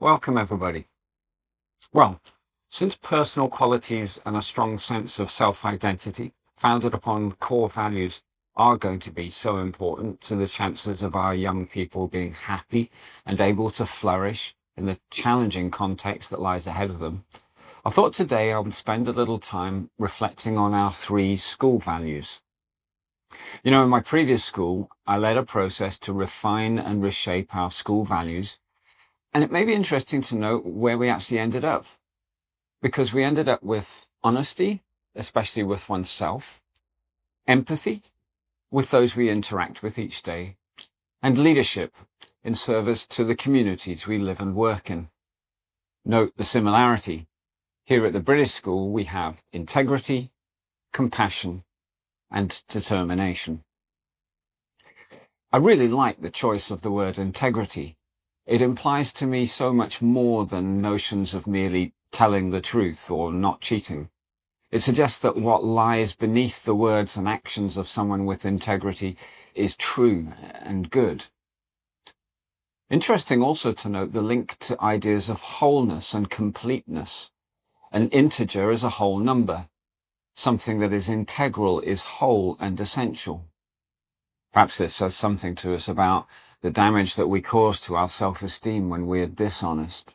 Welcome, everybody. Well, since personal qualities and a strong sense of self-identity founded upon core values are going to be so important to the chances of our young people being happy and able to flourish in the challenging context that lies ahead of them, I thought today I would spend a little time reflecting on our three school values. In my previous school, I led a process to refine and reshape our school values, and it may be interesting to note where we actually ended up, because we ended up with honesty, especially with oneself, empathy with those we interact with each day, and leadership in service to the communities we live and work in. Note the similarity. Here at the British School, we have integrity, compassion, and determination. I really like the choice of the word integrity. It implies to me so much more than notions of merely telling the truth or not cheating. It suggests that what lies beneath the words and actions of someone with integrity is true and good. Interesting also to note the link to ideas of wholeness and completeness. An integer is a whole number. Something that is integral is whole and essential. Perhaps this says something to us about the damage that we cause to our self-esteem when we are dishonest.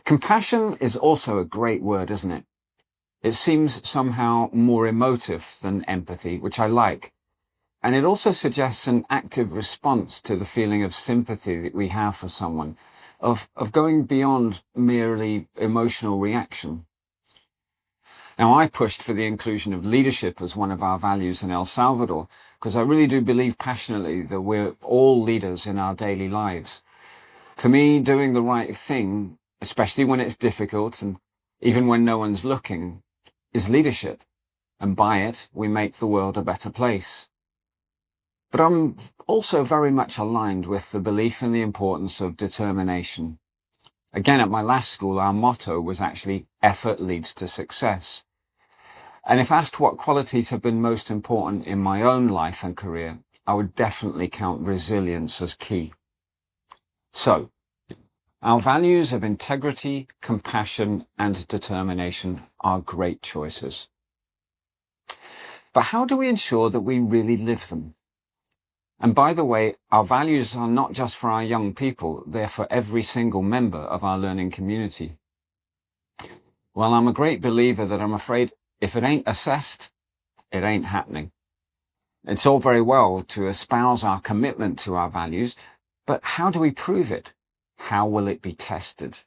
Compassion is also a great word, isn't it? It seems somehow more emotive than empathy, which I like. And it also suggests an active response to the feeling of sympathy that we have for someone, of going beyond merely emotional reaction. Now, I pushed for the inclusion of leadership as one of our values in El Salvador, because I really do believe passionately that we're all leaders in our daily lives. For me, doing the right thing, especially when it's difficult and even when no one's looking, is leadership. And by it, we make the world a better place. But I'm also very much aligned with the belief in the importance of determination. Again, at my last school, our motto was actually effort leads to success. And if asked what qualities have been most important in my own life and career, I would definitely count resilience as key. So, our values of integrity, compassion, and determination are great choices. But how do we ensure that we really live them? And by the way, our values are not just for our young people, they're for every single member of our learning community. Well, I'm a great believer that I'm afraid if it ain't assessed, it ain't happening. It's all very well to espouse our commitment to our values, but how do we prove it? How will it be tested?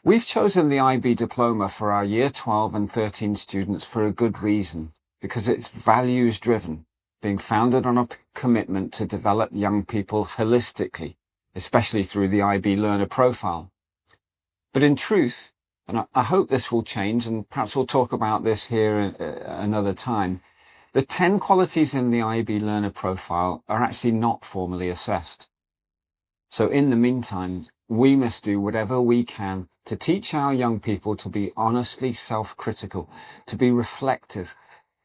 We've chosen the IB diploma for our Year 12 and 13 students for a good reason, because it's values driven, being founded on a commitment to develop young people holistically, especially through the IB Learner Profile. But in truth, and I hope this will change, and perhaps we'll talk about this here another time, the 10 qualities in the IB Learner Profile are actually not formally assessed. So in the meantime, we must do whatever we can to teach our young people to be honestly self-critical, to be reflective,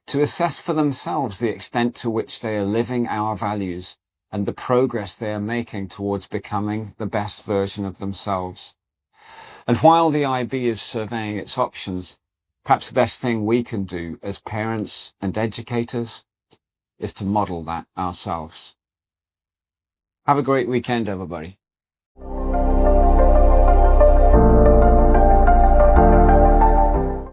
to assess for themselves the extent to which they are living our values and the progress they are making towards becoming the best version of themselves. And while the IB is surveying its options, perhaps the best thing we can do as parents and educators is to model that ourselves. Have a great weekend, everybody.